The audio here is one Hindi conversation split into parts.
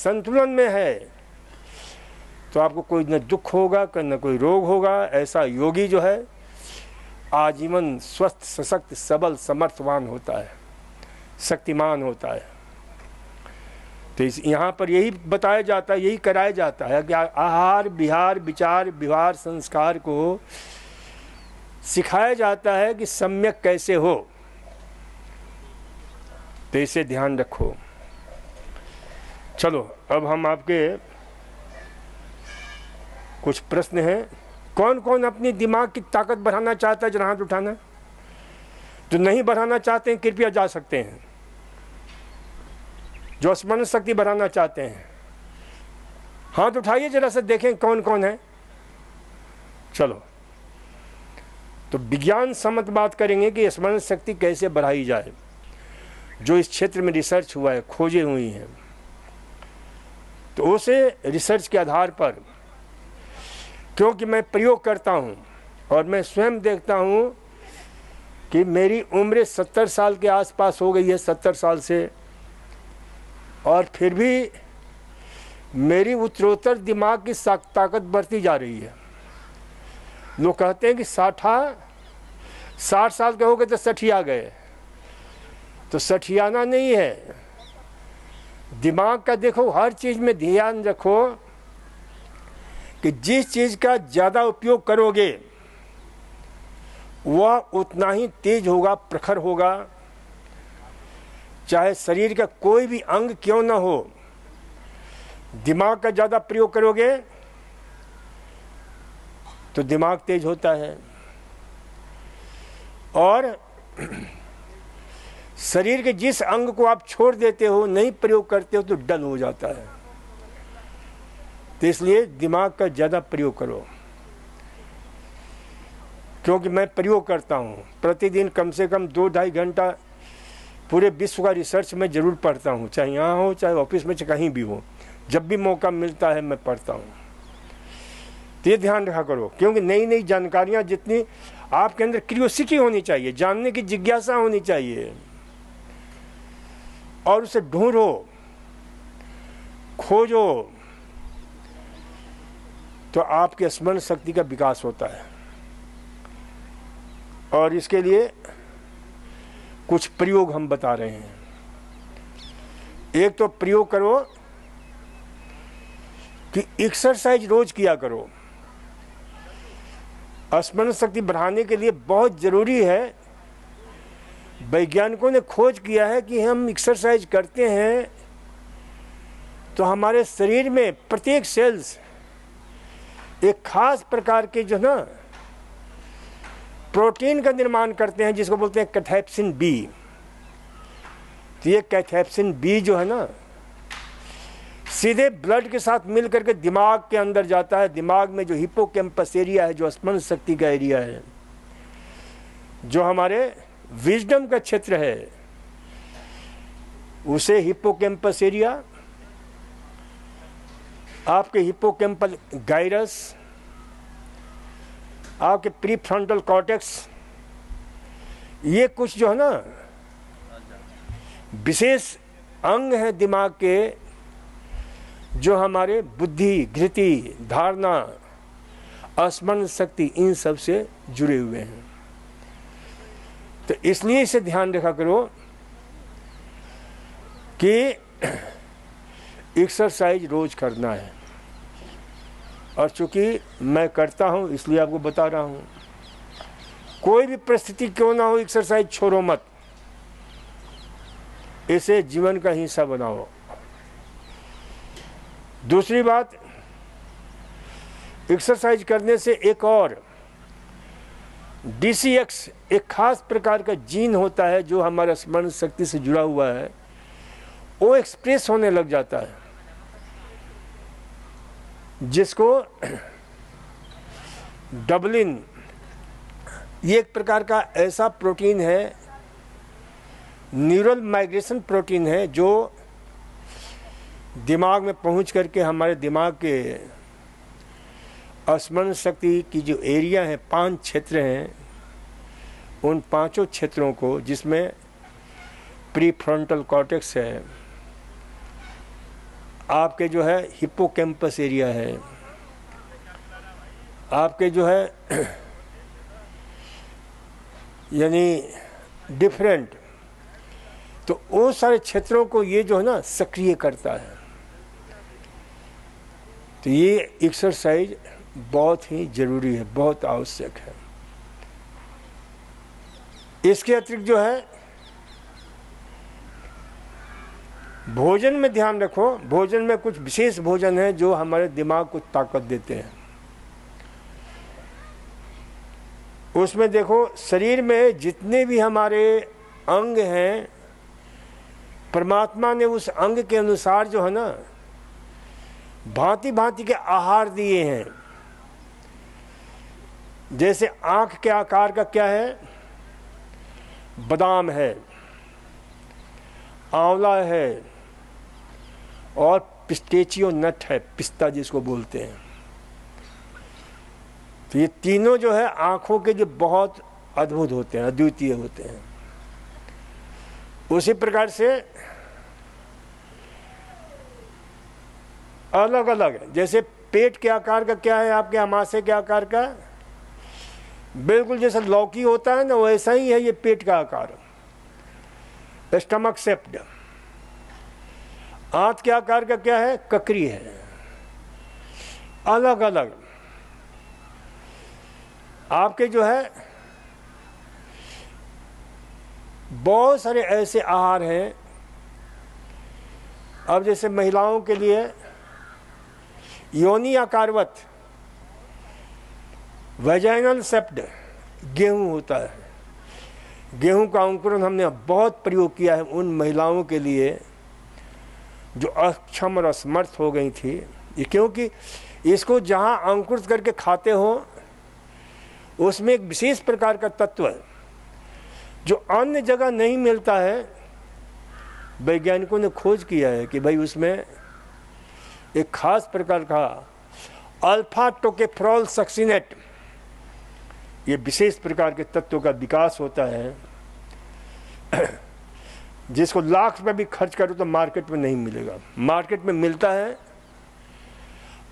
संतुलन में है तो आपको कोई न दुख होगा न कोई रोग होगा। ऐसा योगी जो है आजीवन स्वस्थ, सशक्त, सबल, समर्थवान होता है, शक्तिमान होता है। तो यहाँ पर यही बताया जाता है, यही कराया जाता है कि आहार, विहार, विचार, व्यवहार, संस्कार को सिखाया जाता है कि सम्यक कैसे हो। तो इसे ध्यान रखो। चलो अब हम आपके कुछ प्रश्न हैं। कौन कौन अपनी दिमाग की ताकत बढ़ाना चाहता है, जरा हाथ उठाना। जो नहीं बढ़ाना चाहते हैं कृपया जा सकते हैं। जो स्मरण शक्ति बढ़ाना चाहते हैं हाथ उठाइए, जरा से देखें कौन कौन है। चलो तो विज्ञान सम्मत बात करेंगे कि स्मरण शक्ति कैसे बढ़ाई जाए, जो इस क्षेत्र में रिसर्च हुआ है, खोजें हुई हैं। तो उसे रिसर्च के आधार पर, क्योंकि मैं प्रयोग करता हूं और मैं स्वयं देखता हूं कि मेरी उम्र 70 साल के आसपास हो गई है, 70 साल से, और फिर भी मेरी उत्तरोत्तर दिमाग की ताकत बढ़ती जा रही है। लोग कहते हैं कि 60 साल के हो गए तो सठिया गए। तो सठियाना नहीं है, दिमाग का देखो, हर चीज़ में ध्यान रखो कि जिस चीज़ का ज़्यादा उपयोग करोगे वह उतना ही तेज होगा, प्रखर होगा। चाहे शरीर का कोई भी अंग क्यों ना हो, दिमाग का ज़्यादा प्रयोग करोगे तो दिमाग तेज होता है, और शरीर के जिस अंग को आप छोड़ देते हो, नहीं प्रयोग करते हो, तो डल हो जाता है। तो इसलिए दिमाग का ज़्यादा प्रयोग करो। क्योंकि मैं प्रयोग करता हूँ प्रतिदिन कम से कम 2-2.5 घंटा पूरे विश्व का रिसर्च में ज़रूर पढ़ता हूँ, चाहे यहाँ हो, चाहे ऑफिस में, चाहे कहीं भी हो। जब भी मौका मिलता है मैं पढ़ता हूँ। तो ये ध्यान रखा करो, क्योंकि नई नई जानकारियाँ, जितनी आपके अंदर क्यूरियोसिटी होनी चाहिए, जानने की जिज्ञासा होनी चाहिए, और उसे ढूंढो, खोजो, तो आपके स्मरण शक्ति का विकास होता है। और इसके लिए कुछ प्रयोग हम बता रहे हैं। एक तो प्रयोग करो कि एक्सरसाइज रोज किया करो। स्मरण शक्ति बढ़ाने के लिए बहुत जरूरी है। वैज्ञानिकों ने खोज किया है कि हम एक्सरसाइज करते हैं तो हमारे शरीर में प्रत्येक सेल्स एक खास प्रकार के जो ना प्रोटीन का निर्माण करते हैं, जिसको बोलते हैं कैथेप्सिन बी। तो ये कैथेप्सिन बी जो है ना, सीधे ब्लड के साथ मिल करके दिमाग के अंदर जाता है। दिमाग में जो हिप्पोकैम्पस एरिया है, जो स्मरण शक्ति का एरिया है, जो हमारे विजडम का क्षेत्र है, उसे हिप्पोकैम्पस एरिया, आपके हिप्पोकैम्पल गाइरस, आपके प्रीफ्रंटल कॉर्टेक्स, ये कुछ जो है ना विशेष अंग है दिमाग के, जो हमारे बुद्धि, धृति, धारणा, स्मरण शक्ति, इन सब से जुड़े हुए हैं। तो इसलिए इसे ध्यान रखा करो कि एक्सरसाइज रोज करना है। और चूंकि मैं करता हूं इसलिए आपको बता रहा हूं। कोई भी परिस्थिति क्यों ना हो, एक्सरसाइज छोड़ो मत, इसे जीवन का हिस्सा बनाओ। दूसरी बात, एक्सरसाइज करने से एक और DCX, एक खास प्रकार का जीन होता है जो हमारा स्मरण शक्ति से जुड़ा हुआ है, वो एक्सप्रेस होने लग जाता है, जिसको डबलिन, ये एक प्रकार का ऐसा प्रोटीन है, न्यूरल माइग्रेशन प्रोटीन है, जो दिमाग में पहुंच करके हमारे दिमाग के स्मरण शक्ति की जो एरिया है, 5 क्षेत्र हैं, उन 5 क्षेत्रों को, जिसमें प्रीफ्रंटल कॉर्टेक्स है, आपके जो है हिप्पोकैम्पस एरिया है, आपके जो है यानी डिफरेंट, तो वो सारे क्षेत्रों को ये जो है ना सक्रिय करता है। तो ये एक्सरसाइज बहुत ही जरूरी है, बहुत आवश्यक है। इसके अतिरिक्त जो है भोजन में ध्यान रखो। भोजन में कुछ विशेष भोजन है जो हमारे दिमाग को ताकत देते हैं। उसमें देखो, शरीर में जितने भी हमारे अंग हैं, परमात्मा ने उस अंग के अनुसार जो है ना भांति भांति के आहार दिए हैं। जैसे आंख के आकार का क्या है, बादाम है, आंवला है और पिस्टेचियो नट है, पिस्ता जिसको बोलते हैं। तो ये तीनों जो है आंखों के जो बहुत अद्भुत होते हैं, अद्वितीय होते हैं। उसी प्रकार से अलग अलग है। जैसे पेट के आकार का क्या है, आपके अमाशय के आकार का बिल्कुल जैसा लौकी होता है ना, वैसा ही है ये पेट का आकार, स्टमक शेप्ड। आंत के आकार का क्या है, ककरी है। अलग अलग आपके जो है बहुत सारे ऐसे आहार हैं। अब जैसे महिलाओं के लिए योनि आकारवत वेजाइनल सेप्ड गेहूं होता है। गेहूं का अंकुरन हमने बहुत प्रयोग किया है उन महिलाओं के लिए जो अक्षम और असमर्थ हो गई थी। ये क्योंकि इसको जहां अंकुरित करके खाते हो उसमें एक विशेष प्रकार का तत्व है जो अन्य जगह नहीं मिलता है। वैज्ञानिकों ने खोज किया है कि भाई उसमें एक खास प्रकार का अल्फा टोकोफेरॉल सक्सिनेट, ये विशेष प्रकार के तत्वों का विकास होता है जिसको लाख रुपये भी खर्च करो तो मार्केट में नहीं मिलेगा। मार्केट में मिलता है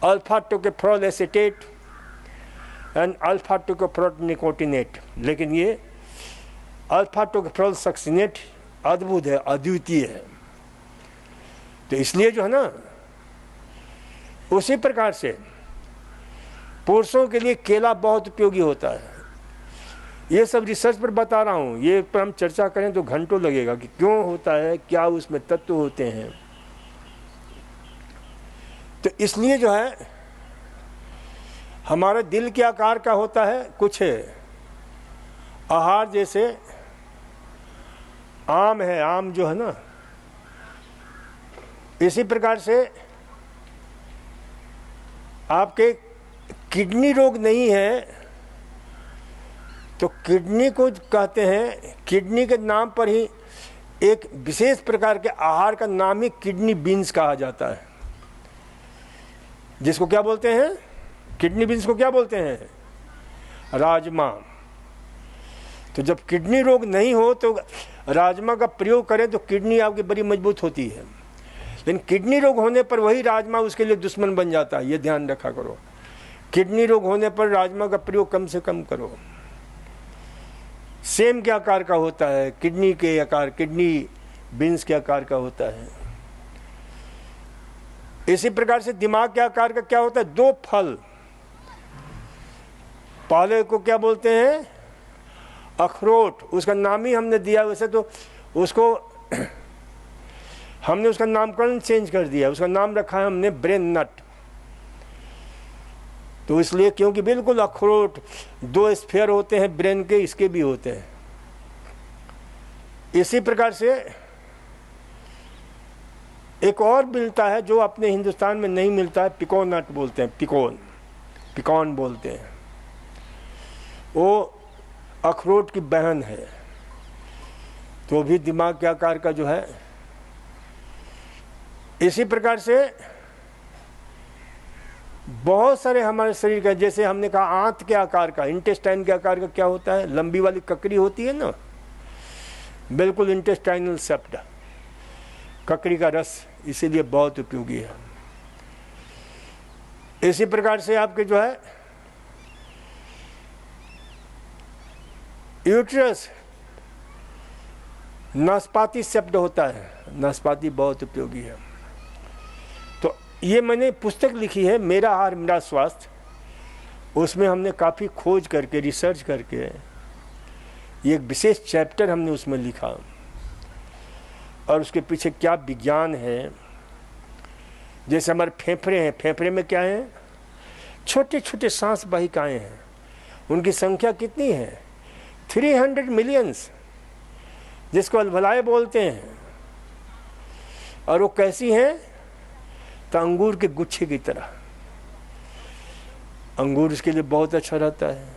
alpha tocopherol acetate and alpha tocopherol nicotinate, लेकिन ये अल्फा टोकोफेरॉल सक्सिनेट अद्भुत है, अद्वितीय है। तो इसलिए जो है ना, उसी प्रकार से पुरुषों के लिए केला बहुत उपयोगी होता है। ये सब रिसर्च पर बता रहा हूँ, ये पर हम चर्चा करें तो घंटों लगेगा कि क्यों होता है, क्या उसमें तत्व होते हैं। तो इसलिए जो है हमारे दिल के आकार का होता है कुछ आहार, जैसे आम है, आम जो है ना, इसी प्रकार से आपके किडनी रोग नहीं है तो किडनी को कहते हैं, किडनी के नाम पर ही एक विशेष प्रकार के आहार का नाम ही किडनी बीन्स कहा जाता है। जिसको क्या बोलते हैं, किडनी बीन्स को क्या बोलते हैं, राजमा। तो जब किडनी रोग नहीं हो तो राजमा का प्रयोग करें तो किडनी आपकी बड़ी मजबूत होती है। लेकिन किडनी रोग होने पर वही राजमा उसके लिए दुश्मन बन जाता है, ये ध्यान रखा करो। किडनी रोग होने पर राजमा का प्रयोग कम से कम करो। सेम के आकार का होता है, किडनी के आकार, किडनी बीन्स के आकार का होता है। इसी प्रकार से दिमाग के आकार का क्या होता है, दो फल, पहले को क्या बोलते हैं, अखरोट, उसका नाम ही हमने दिया। वैसे तो उसको हमने उसका नामकरण चेंज कर दिया, उसका नाम रखा है हमने ब्रेन नट। तो इसलिए क्योंकि बिल्कुल अखरोट, दो स्फीयर होते हैं ब्रेन के, इसके भी होते हैं। इसी प्रकार से एक और मिलता है जो अपने हिंदुस्तान में नहीं मिलता है, पिकोन नट बोलते हैं, पिकॉन बोलते हैं। वो अखरोट की बहन है, तो भी दिमाग के आकार का जो है। इसी प्रकार से बहुत सारे हमारे शरीर का, जैसे हमने कहा आंत के आकार का, इंटेस्टाइन के आकार का क्या होता है, लंबी वाली ककड़ी होती है ना, बिल्कुल इंटेस्टाइनल सेप्ट, ककड़ी का रस इसीलिए बहुत उपयोगी है। इसी प्रकार से आपके जो है यूट्रस, नाशपाती शब्द होता है, नाशपाती बहुत उपयोगी है। तो ये मैंने पुस्तक लिखी है मेरा आहार मेरा स्वास्थ्य, उसमें हमने काफ़ी खोज करके रिसर्च करके ये एक विशेष चैप्टर हमने उसमें लिखा, और उसके पीछे क्या विज्ञान है। जैसे हमारे फेफड़े हैं, फेफड़े में क्या है, छोटे छोटे सांस वाहिकाएँ हैं, उनकी संख्या कितनी है, 300 मिलियंस, जिसको अलवलाए बोलते हैं। और वो कैसी हैं, तो अंगूर के गुच्छे की तरह। अंगूर इसके लिए बहुत अच्छा रहता है।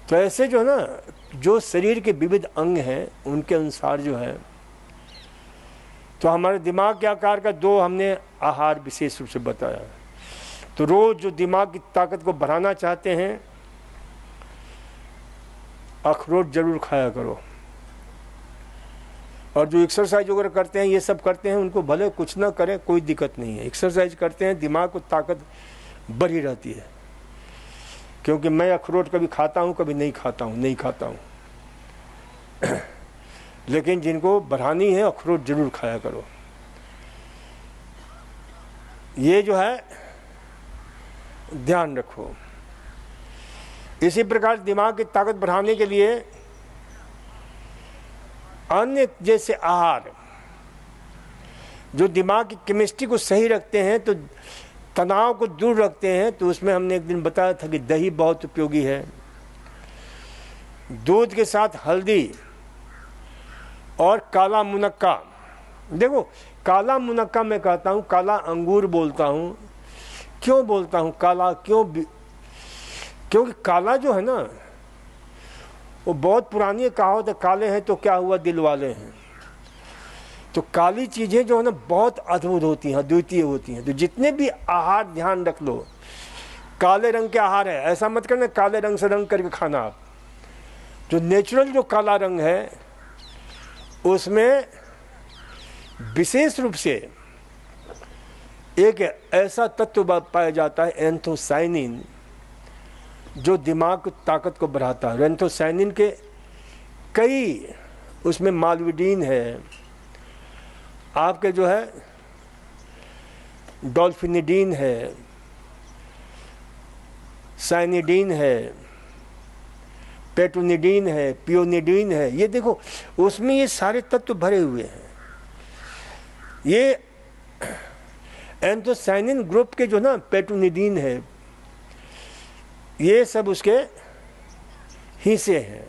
तो ऐसे जो है ना, जो शरीर के विविध अंग हैं उनके अनुसार जो है, तो हमारे दिमाग के आकार का 2 हमने आहार विशेष रूप से बताया। तो रोज जो दिमाग की ताकत को बढ़ाना चाहते हैं, अखरोट जरूर खाया करो। और जो एक्सरसाइज वगैरह करते हैं, ये सब करते हैं, उनको भले कुछ ना करें कोई दिक्कत नहीं है, एक्सरसाइज करते हैं, दिमाग को ताकत बढ़ी रहती है। क्योंकि मैं अखरोट कभी खाता हूँ, कभी नहीं खाता हूँ, लेकिन जिनको बढ़ानी है अखरोट जरूर खाया करो। ये जो है ध्यान रखो। इसी प्रकार दिमाग की ताकत बढ़ाने के लिए अन्य जैसे आहार जो दिमाग की केमिस्ट्री को सही रखते हैं, तो तनाव को दूर रखते हैं, तो उसमें हमने एक दिन बताया था कि दही बहुत उपयोगी है। दूध के साथ हल्दी और काला मुनक्का। देखो, काला मुनक्का मैं कहता हूँ, काला अंगूर बोलता हूँ। क्यों बोलता हूँ काला, क्योंकि काला जो है ना, वो बहुत पुरानी कहावत है, काले हैं तो क्या हुआ दिल वाले हैं। तो काली चीज़ें जो है ना बहुत अद्भुत होती हैं, अद्वितीय होती हैं। तो जितने भी आहार ध्यान रख लो, काले रंग के आहार है, ऐसा मत करना काले रंग से रंग करके खाना। आप जो नेचुरल जो काला रंग है, उसमें विशेष रूप से एक ऐसा तत्व पाया जाता है एंथोसाइनिन, जो दिमाग की ताकत को बढ़ाता है। एंथोसाइनिन के कई, उसमें मालविडीन है, आपके जो है डॉल्फिनिडीन है, साइनिडीन है, पेटोनिडीन है, पियोनिडीन है। ये देखो, उसमें ये सारे तत्व भरे हुए हैं। ये एंथोसाइनिन ग्रुप के जो ना पेटोनिडीन है, ये सब उसके हिस्से हैं।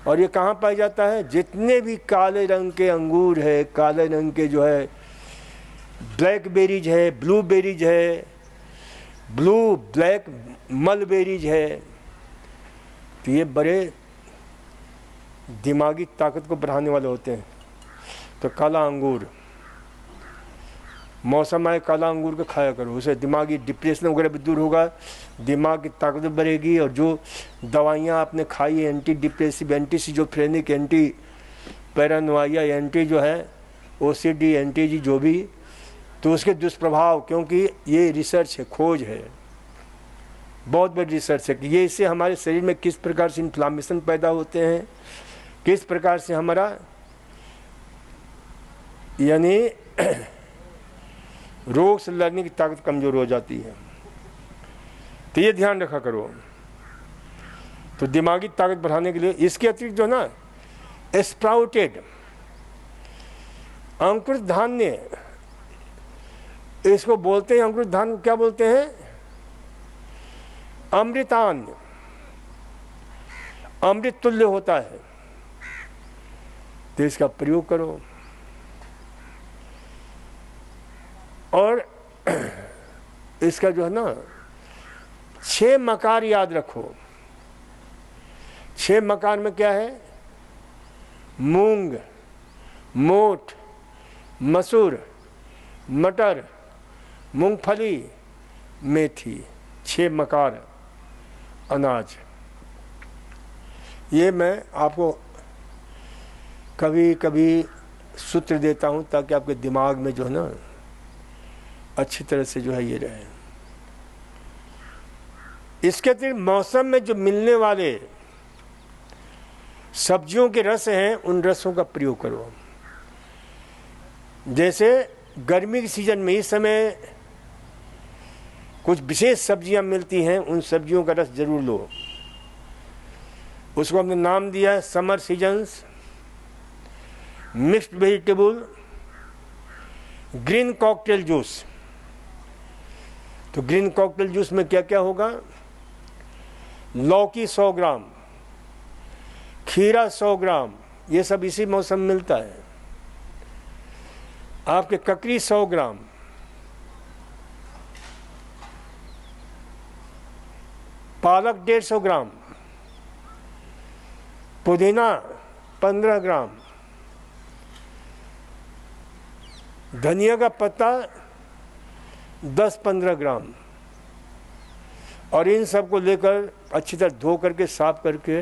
और ये कहाँ पाया जाता है, जितने भी काले रंग के अंगूर है, काले रंग के जो है ब्लैकबेरीज है, ब्लूबेरीज है, ब्लू ब्लैक मलबेरीज है, तो ये बड़े दिमागी ताकत को बढ़ाने वाले होते हैं। तो काला अंगूर, मौसम आए काला अंगूर को खाया करो, उससे दिमागी डिप्रेशन वगैरह भी दूर होगा, दिमाग की ताकत बढ़ेगी। और जो दवाइयाँ आपने खाई, anti depressive, anti schizophrenic, anti paranoia, anti जो है ओसीडी, एंटी जी जो भी, तो उसके दुष्प्रभाव, क्योंकि ये रिसर्च है, खोज है, बहुत बड़ी रिसर्च है कि ये इससे हमारे शरीर में किस प्रकार से इन्फ्लामेशन पैदा होते हैं, किस प्रकार से हमारा यानी रोग से लड़ने की ताकत कमज़ोर हो जाती है। तो ये ध्यान रखा करो। तो दिमागी ताकत बढ़ाने के लिए इसके अतिरिक्त जो ना स्प्राउटेड अंकुरित धान्य, इसको बोलते हैं अंकुरित धान्य, क्या बोलते हैं, अमृतान्य, अमृत तुल्य होता है। तो इसका प्रयोग करो। और इसका जो है ना 6 मकार याद रखो। 6 मकार में क्या है, मूंग, मोठ, मसूर, मटर, मूंगफली, मेथी, 6 मकार अनाज। ये मैं आपको कभी कभी सूत्र देता हूँ ताकि आपके दिमाग में जो है ना अच्छी तरह से जो है ये रहे। इसके अतिरिक्त मौसम में जो मिलने वाले सब्जियों के रस हैं उन रसों का प्रयोग करो। जैसे गर्मी के सीजन में इस समय कुछ विशेष सब्जियां मिलती हैं, उन सब्जियों का रस जरूर लो। उसको हमने नाम दिया है summer seasons, mixed vegetable, green cocktail juice. तो ग्रीन कॉकटेल जूस में क्या क्या होगा? लौकी 100 ग्राम, खीरा 100 ग्राम, ये सब इसी मौसम में मिलता है। आपके ककड़ी 100 ग्राम, पालक 150 ग्राम, पुदीना 15 ग्राम, धनिया का पत्ता 10-15 ग्राम, और इन सब को लेकर अच्छी तरह धो करके साफ करके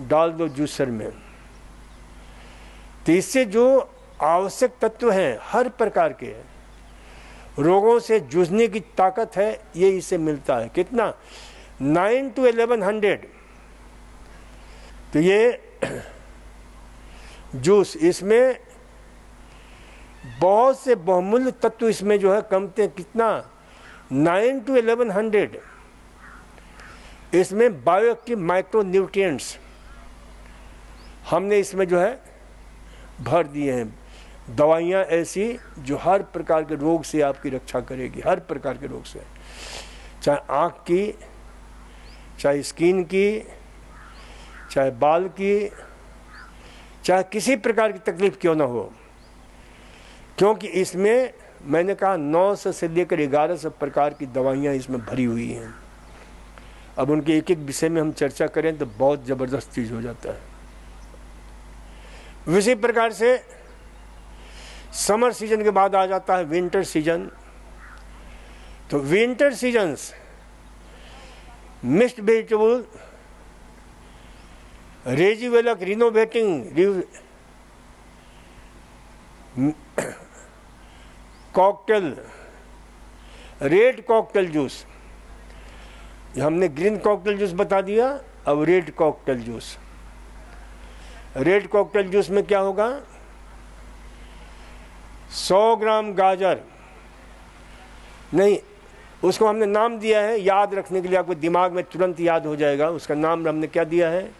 डाल दो जूसर में। तो इससे जो आवश्यक तत्व हैं हर प्रकार के रोगों से जूझने की ताकत है, ये इससे मिलता है। कितना? 9 to 1100। तो ये जूस, इसमें बहुत से बहुमूल्य तत्व इसमें जो है कमते। कितना? 9 to 1100। इसमें बायोएक्टिव माइक्रो न्यूट्रिएंट्स हमने इसमें जो है भर दिए हैं। दवाइयाँ ऐसी जो हर प्रकार के रोग से आपकी रक्षा करेगी, हर प्रकार के रोग से, चाहे आँख की, चाहे स्किन की, चाहे बाल की, चाहे किसी प्रकार की तकलीफ क्यों ना हो। क्योंकि इसमें मैंने कहा 900 से लेकर 1100 प्रकार की दवाइयाँ इसमें भरी हुई हैं। अब उनके एक एक विषय में हम चर्चा करें तो बहुत ज़बरदस्त चीज़ हो जाता है। इसी प्रकार से समर सीजन के बाद आ जाता है विंटर सीजन। तो विंटर सीजन्स मिक्स्ड वेजिटेबल, रेजिवेलक renovating cocktail, red cocktail juice. हमने ग्रीन कॉकटेल जूस बता दिया, अब red cocktail juice. Red cocktail juice में क्या होगा? 100 ग्राम गाजर, नहीं उसको हमने नाम दिया है याद रखने के लिए, आपको दिमाग में तुरंत याद हो जाएगा। उसका नाम हमने क्या दिया है?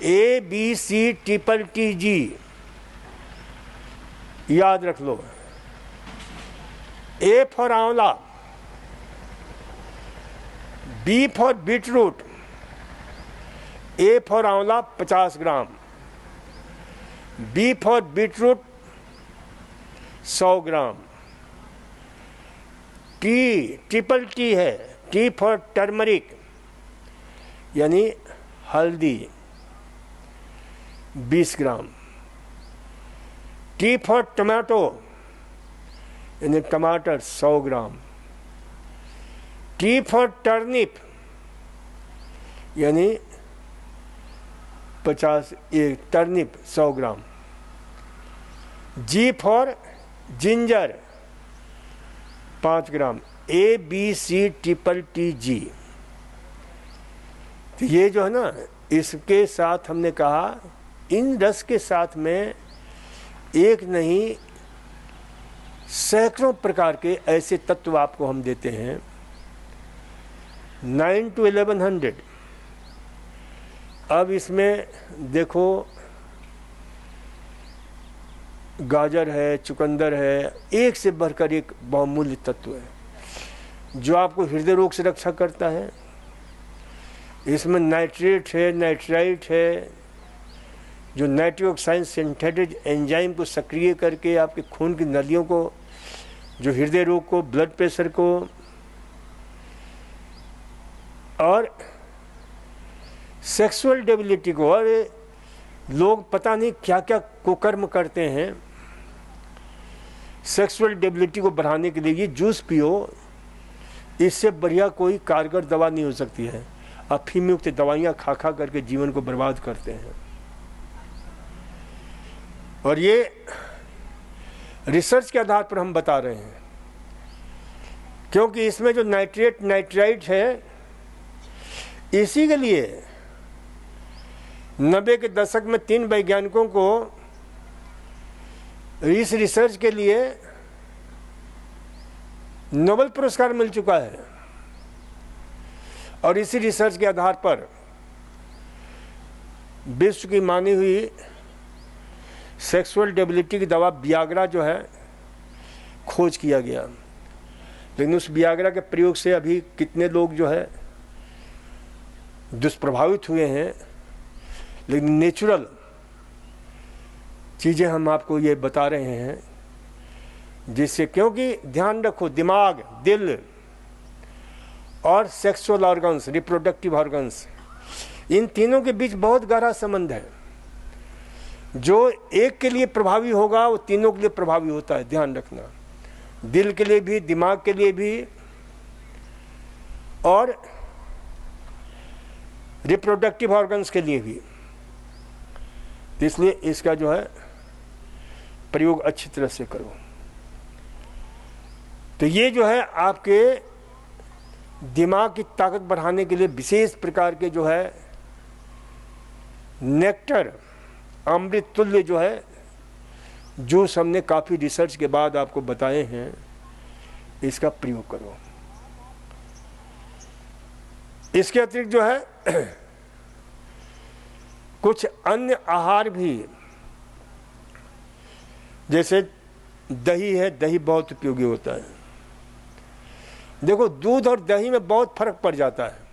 ABCTTG, याद रख लो। A फॉर आंवला, B for beetroot, A for आंवला 50 ग्राम, B for beetroot 100 gram, T है, T फॉर टर्मरिक यानी हल्दी 20 ग्राम, T फॉर टमाटो यानी टमाटर 100 ग्राम, T फॉर टर्निप यानी turnip 100 gram, G for ginger 5 gram, ABCTTG। तो ये जो है ना, इसके साथ हमने कहा इन रस के साथ में एक नहीं सैकड़ों प्रकार के ऐसे तत्व आपको हम देते हैं। 9 to 1100। अब इसमें देखो गाजर है, चुकंदर है, एक से बढ़कर एक बहुमूल्य तत्व है जो आपको हृदय रोग से रक्षा करता है। इसमें नाइट्रेट है, नाइट्राइट है, जो नाइट्रिक ऑक्साइड सिंथेटिक एंजाइम को सक्रिय करके आपके खून की नलियों को, जो हृदय रोग को, ब्लड प्रेशर को, और सेक्सुअल डेबिलिटी को, और लोग पता नहीं क्या क्या कुकर्म करते हैं सेक्सुअल डेबिलिटी को बढ़ाने के लिए। ये जूस पियो, इससे बढ़िया कोई कारगर दवा नहीं हो सकती है। अफीम युक्त दवाइयाँ खा खा करके जीवन को बर्बाद करते हैं। और ये रिसर्च के आधार पर हम बता रहे हैं, क्योंकि इसमें जो नाइट्राइट है, इसी के लिए 90 के दशक में 3 वैज्ञानिकों को इस रिसर्च के लिए नोबेल पुरस्कार मिल चुका है। और इसी रिसर्च के आधार पर विश्व की मानी हुई सेक्सुअल डेबिलिटी की दवा वियाग्रा जो है खोज किया गया। लेकिन उस वियाग्रा के प्रयोग से अभी कितने लोग जो है दुष्प्रभावित हुए हैं। लेकिन नेचुरल चीज़ें हम आपको ये बता रहे हैं, जिससे, क्योंकि ध्यान रखो, दिमाग, दिल और सेक्सुअल ऑर्गन्स, रिप्रोडक्टिव ऑर्गन्स, इन तीनों के बीच बहुत गहरा संबंध है। जो एक के लिए प्रभावी होगा वो तीनों के लिए प्रभावी होता है, ध्यान रखना। दिल के लिए भी, दिमाग के लिए भी और रिप्रोडक्टिव ऑर्गन्स के लिए भी। इसलिए इसका जो है प्रयोग अच्छी तरह से करो। तो ये जो है आपके दिमाग की ताकत बढ़ाने के लिए विशेष प्रकार के जो है नेक्टर, अमृत तुल्य जो है जूस हमने काफ़ी रिसर्च के बाद आपको बताए हैं, इसका प्रयोग करो। इसके अतिरिक्त जो है कुछ अन्य आहार भी, जैसे दही है, दही बहुत उपयोगी होता है। देखो, दूध और दही में बहुत फर्क पड़ जाता है।